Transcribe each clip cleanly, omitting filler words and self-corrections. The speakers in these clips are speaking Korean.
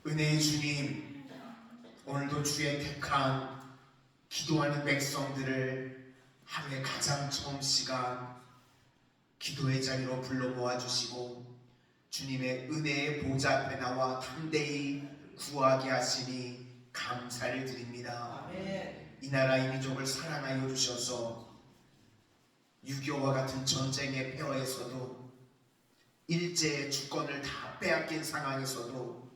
은혜의 주님, 오늘도 주의 택한 기도하는 백성들을 하루의 가장 처음 시간 기도의 자리로 불러 모아주시고 주님의 은혜의 보좌 앞에 나와 담대히 구하게 하시니 감사를 드립니다. 아멘. 이 나라 이 민족을 사랑하여 주셔서 6.25와 같은 전쟁의 폐허에서도 일제의 주권을 다 빼앗긴 상황에서도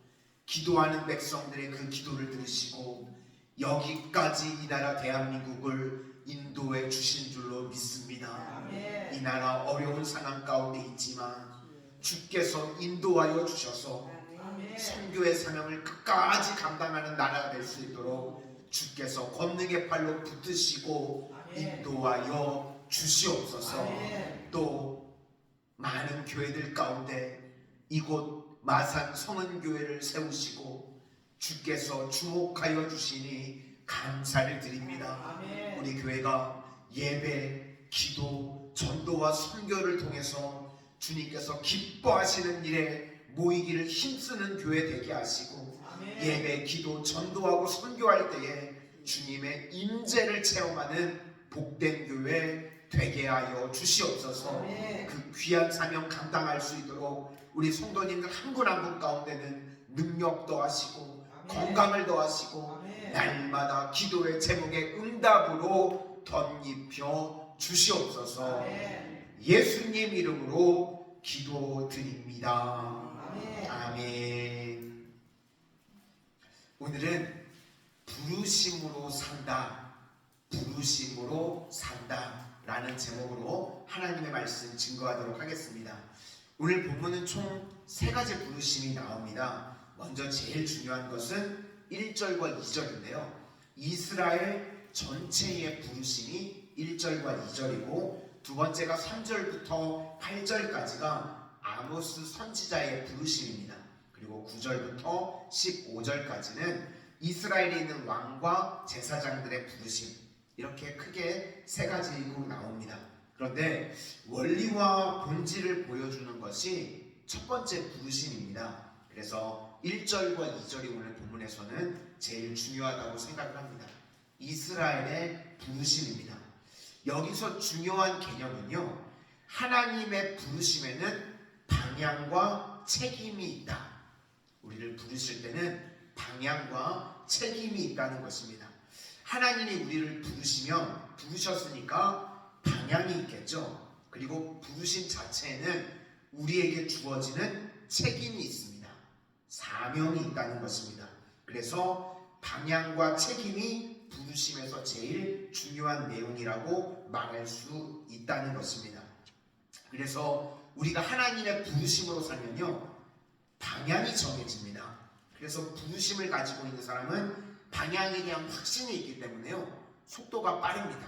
기도하는 백성들의 그 기도를 들으시고 여기까지 이 나라 대한민국을 인도해 주신 줄로 믿습니다. 아멘. 이 나라 어려운 상황 가운데 있지만 주께서 인도하여 주셔서 아멘. 선교의 사명을 끝까지 감당하는 나라가 될 수 있도록 주께서 권능의 팔로 붙드시고 아멘. 인도하여 주시옵소서. 아멘. 또 많은 교회들 가운데 이곳 마산 성은교회를 세우시고 주께서 주목하여 주시니 감사를 드립니다. 아멘. 우리 교회가 예배, 기도, 전도와 선교를 통해서 주님께서 기뻐하시는 일에 모이기를 힘쓰는 교회 되게 하시고 아멘. 예배, 기도, 전도하고 선교할 때에 주님의 임재를 체험하는 복된 교회 되게 하여 주시옵소서. 아멘. 그 귀한 사명 감당할 수 있도록 우리 성도님들 한 분 한 분 가운데는 능력 더하시고 아멘. 건강을 더하시고 아멘. 날마다 기도의 제목의 응답으로 덧입혀 주시옵소서. 아멘. 예수님 이름으로 기도드립니다. 아멘. 아멘. 오늘은 부르심으로 산다, 부르심으로 산다 라는 제목으로 하나님의 말씀 증거하도록 하겠습니다. 오늘 본문은 총 3가지 부르심이 나옵니다. 먼저 제일 중요한 것은 1절과 2절인데요. 이스라엘 전체의 부르심이 1절과 2절이고 두 번째가 3절부터 8절까지가 아모스 선지자의 부르심입니다. 그리고 9절부터 15절까지는 이스라엘에 있는 왕과 제사장들의 부르심, 이렇게 크게 3가지로 나옵니다. 그런데 원리와 본질을 보여주는 것이 첫 번째 부르심입니다. 그래서 1절과 2절이 오늘 본문에서는 제일 중요하다고 생각을 합니다. 이스라엘의 부르심입니다. 여기서 중요한 개념은요, 하나님의 부르심에는 방향과 책임이 있다. 우리를 부르실 때는 방향과 책임이 있다는 것입니다. 하나님이 우리를 부르셨으니까 방향이 있겠죠. 그리고 부르심 자체에는 우리에게 주어지는 책임이 있습니다. 사명이 있다는 것입니다. 그래서 방향과 책임이 부르심에서 제일 중요한 내용이라고 말할 수 있다는 것입니다. 그래서 우리가 하나님의 부르심으로 살면요, 방향이 정해집니다. 그래서 부르심을 가지고 있는 사람은 방향에 대한 확신이 있기 때문에요, 속도가 빠릅니다.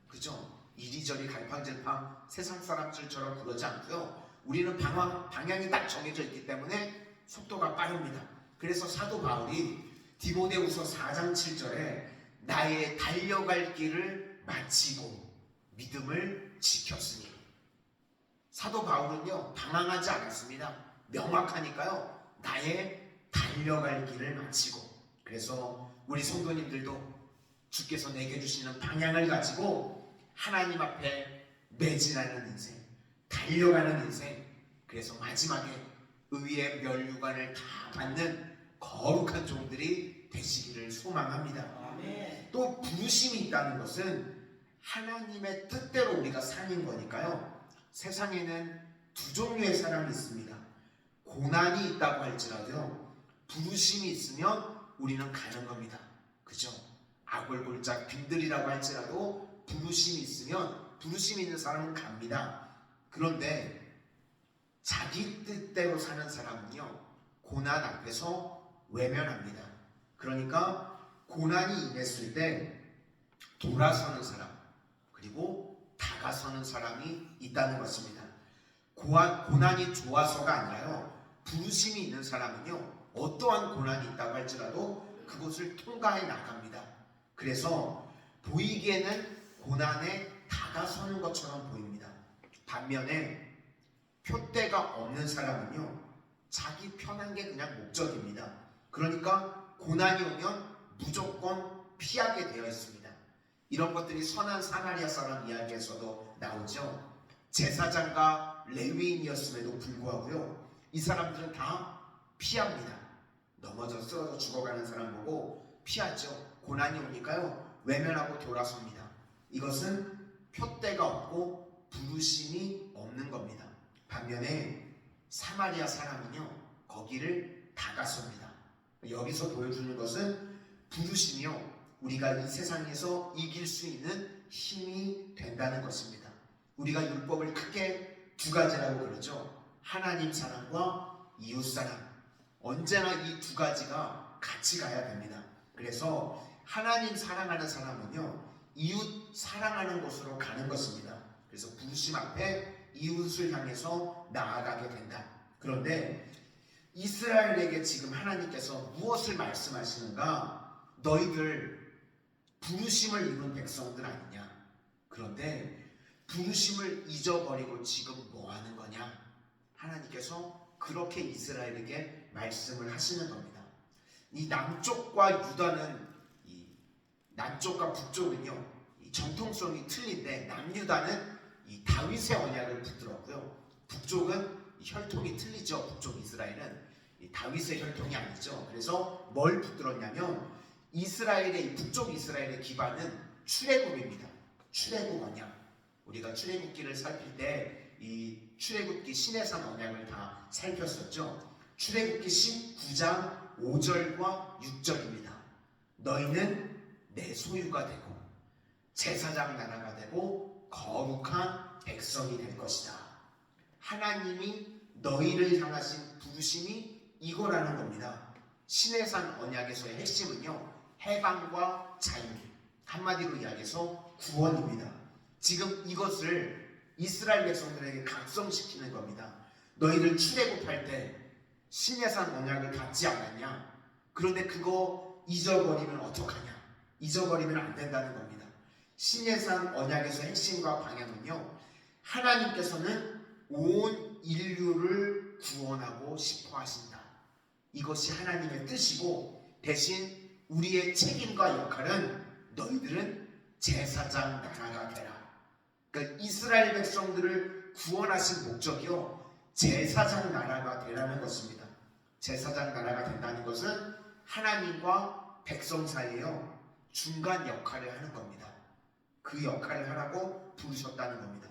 그죠? 이리저리 갈팡질팡 세상 사람들처럼 그러지 않고요, 우리는 방향이 딱 정해져 있기 때문에 속도가 빠릅니다. 그래서 사도 바울이 디모데후서 4장 7절에 나의 달려갈 길을 마치고 믿음을 지켰으니, 사도 바울은요 방황하지 않았습니다. 명확하니까요, 나의 달려갈 길을 마치고. 그래서 우리 성도님들도 주께서 내게 주시는 방향을 가지고 하나님 앞에 매진하는 인생, 달려가는 인생, 그래서 마지막에 의의 면류관을 다 받는 거룩한 종들이 되시기를 소망합니다. 아멘. 또 부르심이 있다는 것은 하나님의 뜻대로 우리가 사는 거니까요, 세상에는 두 종류의 사람이 있습니다. 고난이 있다고 할지라도요, 부르심이 있으면 우리는 가는 겁니다. 그죠? 아골골짝 빈들이라고 할지라도 부르심이 있으면, 부르심이 있는 사람은 갑니다. 그런데 자기 뜻대로 사는 사람은요, 고난 앞에서 외면합니다. 그러니까 고난이 임했을 때 돌아서는 사람, 그리고 다가서는 사람이 있다는 것입니다. 고난이 좋아서가 아니라요, 부르심이 있는 사람은요, 어떠한 고난이 있다고 할지라도 그것을 통과해 나갑니다. 그래서 보이기에는 고난에 다가서는 것처럼 보입니다. 반면에 표대가 없는 사람은요, 자기 편한 게 그냥 목적입니다. 그러니까 고난이 오면 무조건 피하게 되어 있습니다. 이런 것들이 선한 사마리아 사람 이야기에서도 나오죠. 제사장과 레위인이었음에도 불구하고요, 이 사람들은 다 피합니다. 넘어져 쓰러져 죽어가는 사람 보고 피하죠. 고난이 오니까요, 외면하고 돌아섭니다. 이것은 표대가 없고 부르심이 없는 겁니다. 반면에 사마리아 사람은요, 거기를 다가섭니다. 여기서 보여주는 것은 부르심이요, 우리가 이 세상에서 이길 수 있는 힘이 된다는 것입니다. 우리가 율법을 크게 두 가지라고 그러죠. 하나님 사랑과 이웃 사랑. 언제나 이 두 가지가 같이 가야 됩니다. 그래서 하나님 사랑하는 사람은요, 이웃 사랑하는 곳으로 가는 것입니다. 그래서 부르심 앞에 이웃을 향해서 나아가게 된다. 그런데 이스라엘에게 지금 하나님께서 무엇을 말씀하시는가? 너희들 부르심을 입은 백성들 아니냐? 그런데 부르심을 잊어버리고 지금 뭐 하는 거냐? 하나님께서 그렇게 이스라엘에게 말씀을 하시는 겁니다. 이 남쪽과 유다는, 이 남쪽과 북쪽은요, 이 정통성이 틀린데, 남유다는 이 다윗의 언약을 붙들었고요, 북쪽은 이 혈통이 틀리죠. 북쪽 이스라엘은 이 다윗의 혈통이 아니죠. 그래서 뭘 붙들었냐면, 이스라엘의, 이 북쪽 이스라엘의 기반은 출애굽입니다. 출애굽 언약. 우리가 출애굽기를 살필 때 이 출애굽기 시내산 언약을 다 살폈었죠. 출애굽기 19장 5절과 6절입니다. 너희는 내 소유가 되고 제사장 나라가 되고 거룩한 백성이 될 것이다. 하나님이 너희를 향하신 부르심이 이거라는 겁니다. 시내산 언약에서의 핵심은요, 해방과 자유, 한마디로 이야기해서 구원입니다. 지금 이것을 이스라엘 백성들에게 각성시키는 겁니다. 너희들 출애굽할 때 시내산 언약을 갖지 않았냐? 그런데 그거 잊어버리면 어떡하냐? 잊어버리면 안 된다는 겁니다. 시내산 언약에서 핵심과 방향은요, 하나님께서는 온 인류를 구원하고 싶어 하신다. 이것이 하나님의 뜻이고, 대신 우리의 책임과 역할은 너희들은 제사장 나라가 되라. 그러니까 이스라엘 백성들을 구원하신 목적이요, 제사장 나라가 되라는 것입니다. 제사장 나라가 된다는 것은 하나님과 백성 사이에요, 중간 역할을 하는 겁니다. 그 역할을 하라고 부르셨다는 겁니다.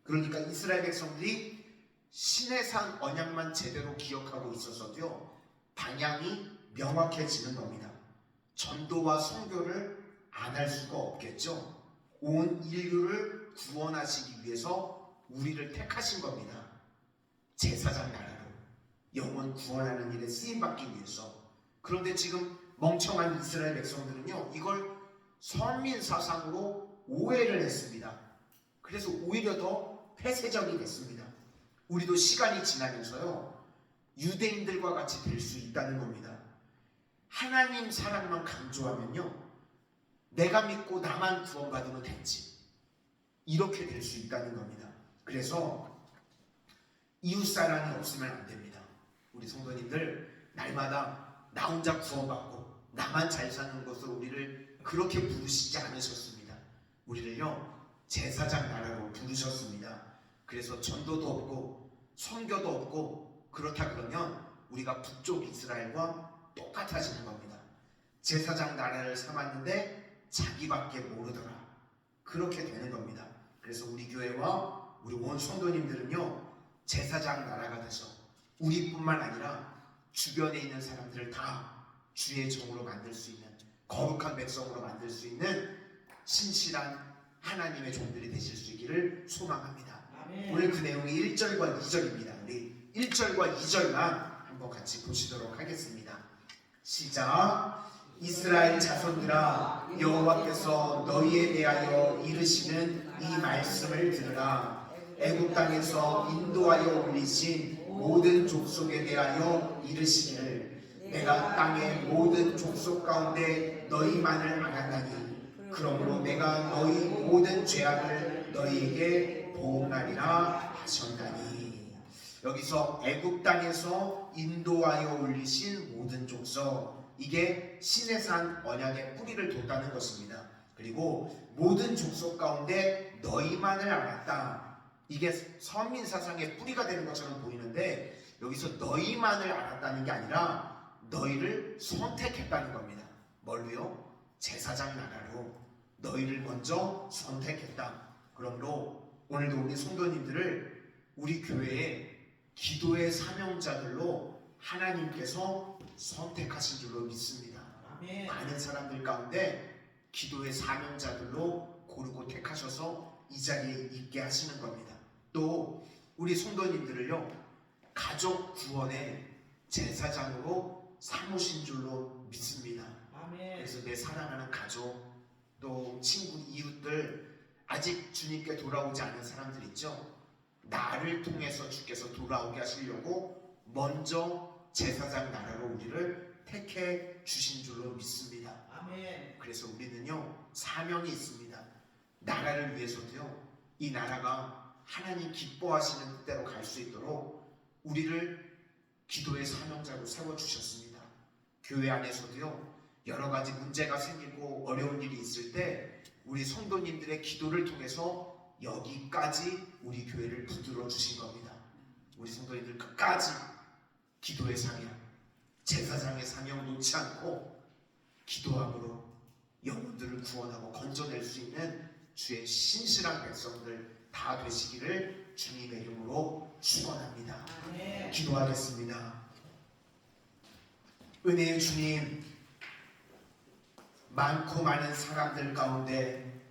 그러니까 이스라엘 백성들이 시내산 언약만 제대로 기억하고 있었어도요, 방향이 명확해지는 겁니다. 전도와 선교를 안 할 수가 없겠죠. 온 인류를 구원하시기 위해서 우리를 택하신 겁니다. 제사장 나라로 영혼 구원하는 일에 쓰임받기 위해서. 그런데 지금 멍청한 이스라엘 백성들은요, 이걸 선민 사상으로 오해를 했습니다. 그래서 오히려 더 폐쇄적이 됐습니다. 우리도 시간이 지나면서요, 유대인들과 같이 될 수 있다는 겁니다. 하나님 사랑만 강조하면요, 내가 믿고 나만 구원받으면 됐지, 이렇게 될 수 있다는 겁니다. 그래서 이웃사랑이 없으면 안 됩니다. 우리 성도님들, 날마다 나 혼자 구원받고 나만 잘 사는 것으로 우리를 그렇게 부르시지 않으셨습니다. 우리를요, 제사장 나라로 부르셨습니다. 그래서 전도도 없고 선교도 없고, 그렇다 그러면 우리가 북쪽 이스라엘과 똑같아지는 겁니다. 제사장 나라를 삼았는데 자기밖에 모르더라. 그렇게 되는 겁니다. 그래서 우리 교회와 우리 온 성도님들은요, 제사장 나라가 돼서 우리뿐만 아니라 주변에 있는 사람들을 다 주의 종으로 만들 수 있는, 거룩한 백성으로 만들 수 있는 신실한 하나님의 종들이 되실 수 있기를 소망합니다. 아멘. 오늘 그 내용이 1절과 2절입니다. 우리 1절과 2절만 한번 같이 보시도록 하겠습니다. 시작. 이스라엘 자손들아, 여호와께서 너희에 대하여 이르시는 이 말씀을 들으라. 애굽 땅에서 인도하여 올리신 모든 족속에 대하여 이르시기를, 내가 땅의 모든 족속 가운데 너희만을 알았나니, 그러므로 내가 너희 모든 죄악을 너희에게 보응하리라 하셨나니. 여기서 애굽 땅에서 인도하여 올리신 모든 족속, 이게 시내산 언약의 뿌리를 뒀다는 것입니다. 그리고 모든 족속 가운데 너희만을 알았다, 이게 선민사상의 뿌리가 되는 것처럼 보이는데 여기서 너희만을 알았다는 게 아니라 너희를 선택했다는 겁니다. 뭘로요? 제사장 나라로 너희를 먼저 선택했다. 그러므로 오늘도 우리 성도님들을 우리 교회에 기도의 사명자들로 하나님께서 선택하신 줄로 믿습니다. 아멘. 많은 사람들 가운데 기도의 사명자들로 고르고 택하셔서 이 자리에 있게 하시는 겁니다. 또 우리 성도님들을요, 가족 구원의 제사장으로 삼으신 줄로 믿습니다. 아멘. 그래서 내 사랑하는 가족, 또 친구, 이웃들, 아직 주님께 돌아오지 않은 사람들 있죠? 나를 통해서 주께서 돌아오게 하시려고 먼저 제사장 나라로 우리를 택해 주신 줄로 믿습니다. 아멘. 그래서 우리는요, 사명이 있습니다. 나라를 위해서도요, 이 나라가 하나님 기뻐하시는 뜻대로 갈 수 있도록 우리를 기도의 사명자로 세워주셨습니다. 교회 안에서도요, 여러 가지 문제가 생기고 어려운 일이 있을 때 우리 성도님들의 기도를 통해서 여기까지 우리 교회를 붙들어 주신 겁니다. 우리 성도님들 끝까지 기도의 사명, 제사장의 사명 놓지 않고 기도함으로 영혼들을 구원하고 건져낼 수 있는 주의 신실한 백성들 다 되시기를 주님의 이름으로 축원합니다. 아멘. 기도하겠습니다. 은혜의 주님, 많고 많은 사람들 가운데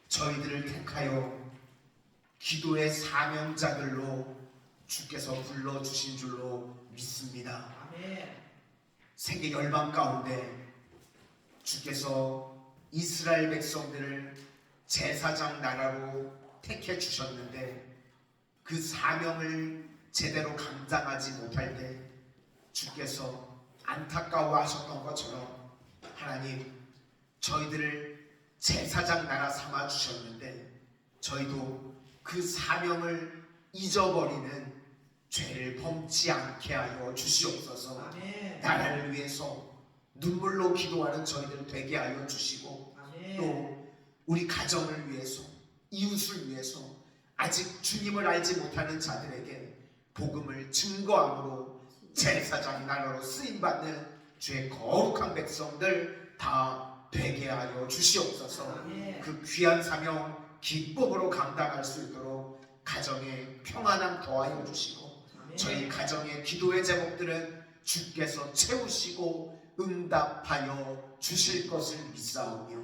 저희들을 택하여 기도의 사명자들로 주께서 불러주신 줄로 믿습니다. 아멘. 세계 열방 가운데 주께서 이스라엘 백성들을 제사장 나라로 택해 주셨는데 그 사명을 제대로 감당하지 못할 때 주께서 안타까워하셨던 것처럼 하나님, 저희들을 제사장 나라 삼아 주셨는데 저희도 그 사명을 잊어버리는 죄를 범치 않게 하여 주시옵소서. 아멘. 나라를 위해서 눈물로 기도하는 저희들 되게 하여 주시고, 아멘. 또 우리 가정을 위해서, 이웃을 위해서 아직 주님을 알지 못하는 자들에게 복음을 증거함으로 제사장 나라로 쓰임받는 주의 거룩한 백성들 다 되게 하여 주시옵소서. 아멘. 그 귀한 사명 기쁨으로 감당할 수 있도록 가정에 평안함 더하여 주시고, 아멘. 저희 가정의 기도의 제목들은 주께서 채우시고 응답하여 주실 것을 믿사오며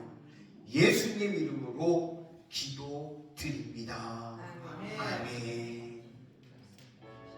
예수님 이름으로 기도드립니다.